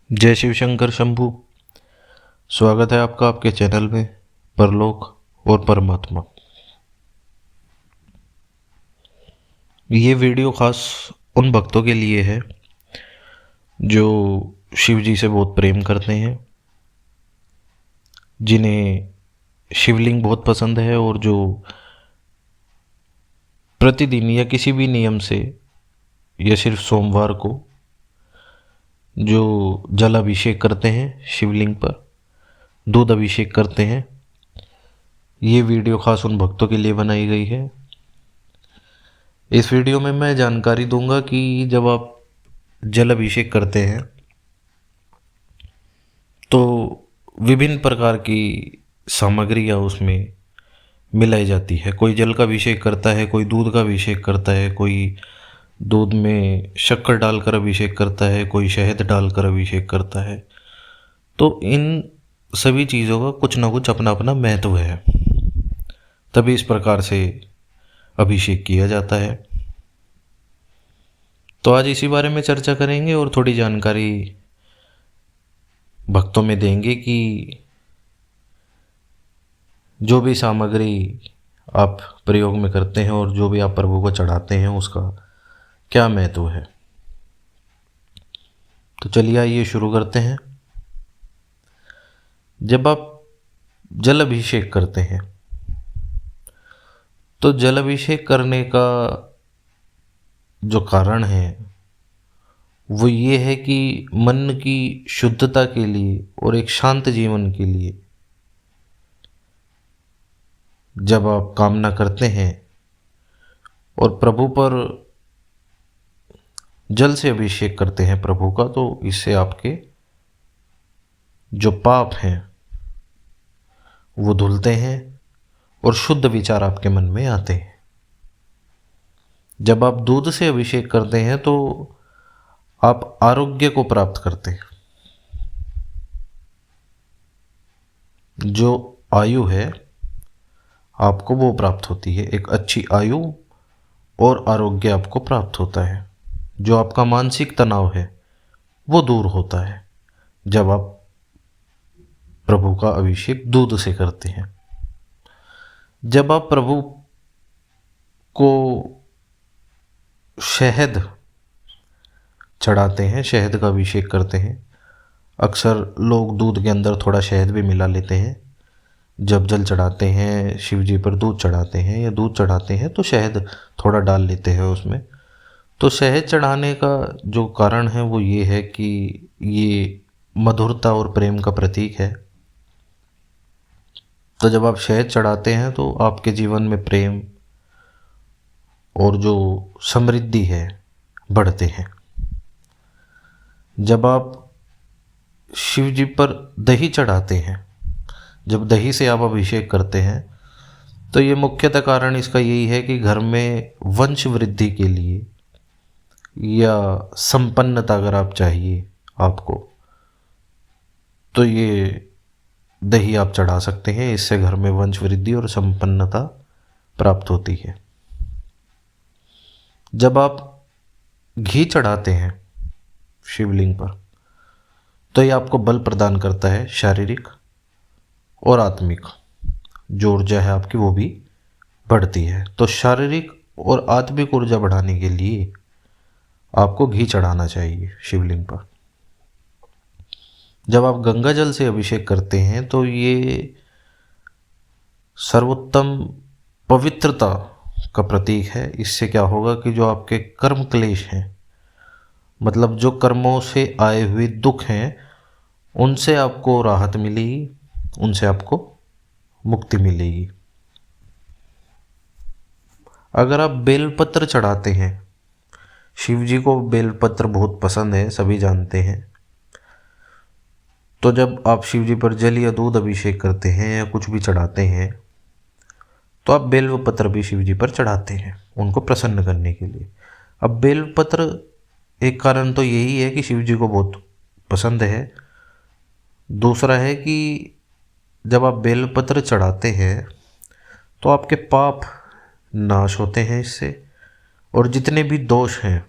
जय शिव शंकर शंभू। स्वागत है आपका आपके चैनल में परलोक और परमात्मा। ये वीडियो खास उन भक्तों के लिए है जो शिव जी से बहुत प्रेम करते हैं, जिन्हें शिवलिंग बहुत पसंद है और जो प्रतिदिन या किसी भी नियम से या सिर्फ सोमवार को जो जल अभिषेक करते हैं, शिवलिंग पर दूध अभिषेक करते हैं। ये वीडियो खास उन भक्तों के लिए बनाई गई है। इस वीडियो में मैं जानकारी दूंगा कि जब आप जल अभिषेक करते हैं तो विभिन्न प्रकार की सामग्रियाँ उसमें मिलाई जाती है। कोई जल का अभिषेक करता है, कोई दूध का अभिषेक करता है, कोई दूध में शक्कर डालकर अभिषेक करता है, कोई शहद डालकर अभिषेक करता है। तो इन सभी चीज़ों का कुछ ना कुछ अपना अपना महत्व है, तभी इस प्रकार से अभिषेक किया जाता है। तो आज इसी बारे में चर्चा करेंगे और थोड़ी जानकारी भक्तों में देंगे कि जो भी सामग्री आप प्रयोग में करते हैं और जो भी आप प्रभु को चढ़ाते हैं उसका क्या महत्व है। तो चलिए आइए शुरू करते हैं। जब आप जल अभिषेक करते हैं तो जल अभिषेक करने का जो कारण है वो ये है कि मन की शुद्धता के लिए और एक शांत जीवन के लिए जब आप कामना करते हैं और प्रभु पर जल से अभिषेक करते हैं प्रभु का, तो इससे आपके जो पाप हैं वो धुलते हैं और शुद्ध विचार आपके मन में आते हैं। जब आप दूध से अभिषेक करते हैं तो आप आरोग्य को प्राप्त करते हैं। जो आयु है आपको वो प्राप्त होती है, एक अच्छी आयु और आरोग्य आपको प्राप्त होता है। जो आपका मानसिक तनाव है वो दूर होता है जब आप प्रभु का अभिषेक दूध से करते हैं। जब आप प्रभु को शहद चढ़ाते हैं, शहद का अभिषेक करते हैं, अक्सर लोग दूध के अंदर थोड़ा शहद भी मिला लेते हैं। जब जल चढ़ाते हैं, शिव जी पर दूध चढ़ाते हैं या दूध चढ़ाते हैं तो शहद थोड़ा डाल लेते हैं उसमें। तो शहद चढ़ाने का जो कारण है वो ये है कि ये मधुरता और प्रेम का प्रतीक है। तो जब आप शहद चढ़ाते हैं तो आपके जीवन में प्रेम और जो समृद्धि है बढ़ते हैं। जब आप शिव जी पर दही चढ़ाते हैं, जब दही से आप अभिषेक करते हैं तो ये मुख्यतः कारण इसका यही है कि घर में वंश वृद्धि के लिए या संपन्नता अगर आप चाहिए आपको, तो ये दही आप चढ़ा सकते हैं। इससे घर में वंश वृद्धि और संपन्नता प्राप्त होती है। जब आप घी चढ़ाते हैं शिवलिंग पर तो ये आपको बल प्रदान करता है, शारीरिक और आत्मिक जो ऊर्जा है आपकी वो भी बढ़ती है। तो शारीरिक और आत्मिक ऊर्जा बढ़ाने के लिए आपको घी चढ़ाना चाहिए शिवलिंग पर। जब आप गंगा जल से अभिषेक करते हैं तो ये सर्वोत्तम पवित्रता का प्रतीक है। इससे क्या होगा कि जो आपके कर्म क्लेश हैं, मतलब जो कर्मों से आए हुए दुख हैं, उनसे आपको राहत मिलेगी, उनसे आपको मुक्ति मिलेगी। अगर आप बेलपत्र चढ़ाते हैं, शिव जी को बेलपत्र बहुत पसंद है, सभी जानते हैं। तो जब आप शिव जी पर जल या दूध अभिषेक करते हैं या कुछ भी चढ़ाते हैं तो आप बेलपत्र भी शिव जी पर चढ़ाते हैं उनको प्रसन्न करने के लिए। अब बेलपत्र एक कारण तो यही है कि शिव जी को बहुत पसंद है। दूसरा है कि जब आप बेलपत्र चढ़ाते हैं तो आपके पाप नाश होते हैं इससे, और जितने भी दोष हैं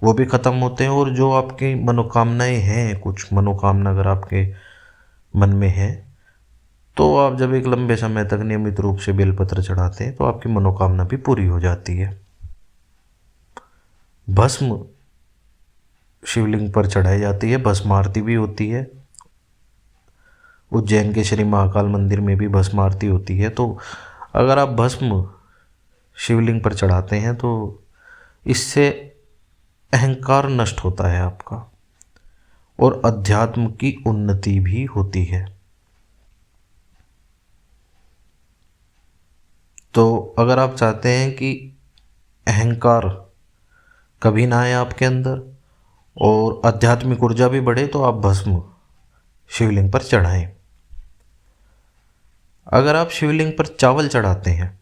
वो भी ख़त्म होते हैं। और जो आपकी मनोकामनाएं हैं, कुछ मनोकामना अगर आपके मन में है, तो आप जब एक लंबे समय तक नियमित रूप से बेलपत्र चढ़ाते हैं तो आपकी मनोकामना भी पूरी हो जाती है। भस्म शिवलिंग पर चढ़ाई जाती है, भस्म आरती भी होती है। उज्जैन के श्री महाकाल मंदिर में भी भस्म आरती होती है। तो अगर आप भस्म शिवलिंग पर चढ़ाते हैं तो इससे अहंकार नष्ट होता है आपका, और अध्यात्म की उन्नति भी होती है। तो अगर आप चाहते हैं कि अहंकार कभी ना आए आपके अंदर और आध्यात्मिक ऊर्जा भी बढ़े, तो आप भस्म शिवलिंग पर चढ़ाएं। अगर आप शिवलिंग पर चावल चढ़ाते हैं,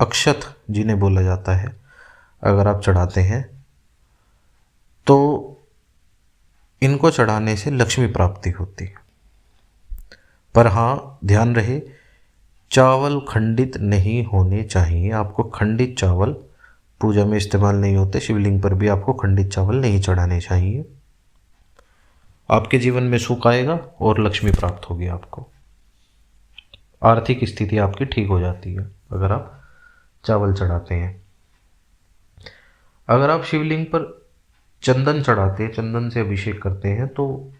अक्षत जिन्हें बोला जाता है, अगर आप चढ़ाते हैं तो इनको चढ़ाने से लक्ष्मी प्राप्ति होती है। पर हाँ, ध्यान रहे, चावल खंडित नहीं होने चाहिए। आपको खंडित चावल पूजा में इस्तेमाल नहीं होते। शिवलिंग पर भी आपको खंडित चावल नहीं चढ़ाने चाहिए। आपके जीवन में सुख आएगा और लक्ष्मी प्राप्त होगी आपको। आर्थिक स्थिति आपकी ठीक हो जाती है अगर आप चावल चढ़ाते हैं। अगर आप शिवलिंग पर चंदन चढ़ाते हैं, चंदन से अभिषेक करते हैं, तो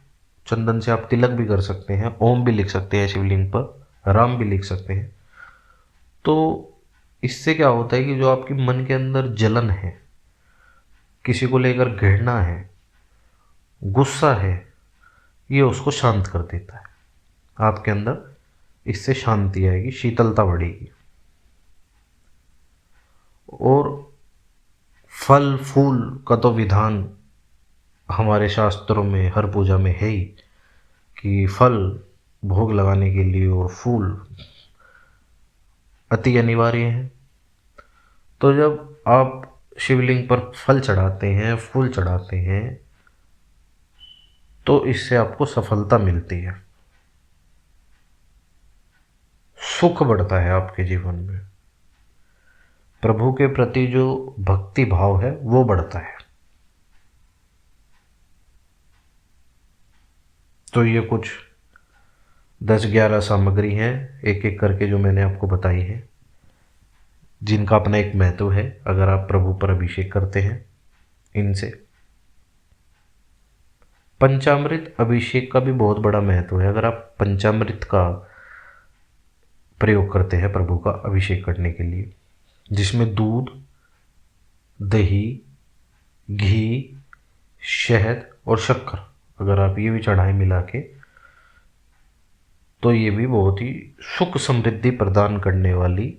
चंदन से आप तिलक भी कर सकते हैं, ओम भी लिख सकते हैं शिवलिंग पर, राम भी लिख सकते हैं। तो इससे क्या होता है कि जो आपकी मन के अंदर जलन है, किसी को लेकर घृणा है, गुस्सा है, ये उसको शांत कर देता है। आपके अंदर इससे शांति आएगी, शीतलता बढ़ेगी। और फल फूल का तो विधान हमारे शास्त्रों में हर पूजा में है ही, कि फल भोग लगाने के लिए और फूल अति अनिवार्य है। तो जब आप शिवलिंग पर फल चढ़ाते हैं, फूल चढ़ाते हैं, तो इससे आपको सफलता मिलती है, सुख बढ़ता है आपके जीवन में, प्रभु के प्रति जो भक्ति भाव है वो बढ़ता है। तो ये कुछ 10-11 सामग्री हैं एक एक करके जो मैंने आपको बताई है, जिनका अपना एक महत्व है अगर आप प्रभु पर अभिषेक करते हैं इनसे। पंचामृत अभिषेक का भी बहुत बड़ा महत्व है। अगर आप पंचामृत का प्रयोग करते हैं प्रभु का अभिषेक करने के लिए, जिसमें दूध, दही, घी, शहद और शक्कर, अगर आप ये भी चढ़ाएं मिला के, तो ये भी बहुत ही सुख समृद्धि प्रदान करने वाली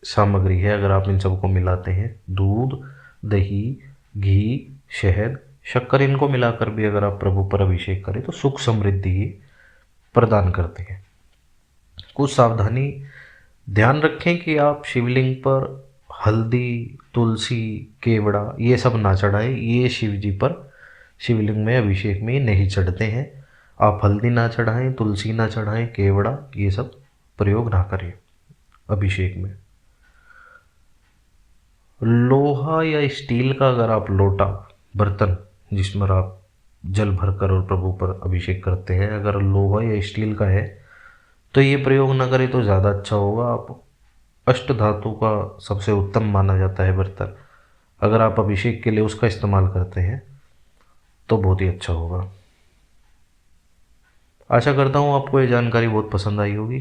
सामग्री है। अगर आप इन सबको मिलाते हैं, दूध, दही, घी, शहद, शक्कर, इनको मिलाकर भी अगर आप प्रभु पर अभिषेक करें तो सुख समृद्धि प्रदान करते हैं। कुछ सावधानी ध्यान रखें कि आप शिवलिंग पर हल्दी, तुलसी, केवड़ा ये सब ना चढ़ाएं। ये शिव जी पर शिवलिंग में अभिषेक में नहीं चढ़ते हैं। आप हल्दी ना चढ़ाएं, तुलसी ना चढ़ाएं, केवड़ा ये सब प्रयोग ना करें अभिषेक में। लोहा या स्टील का अगर आप लोटा, बर्तन जिसमें आप जल भरकर और प्रभु पर अभिषेक करते हैं, अगर लोहा या स्टील का है तो ये प्रयोग ना करें तो ज़्यादा अच्छा होगा। आप अष्ट धातु का सबसे उत्तम माना जाता है बर्तन, अगर आप अभिषेक के लिए उसका इस्तेमाल करते हैं तो बहुत ही अच्छा होगा। आशा करता हूँ आपको ये जानकारी बहुत पसंद आई होगी।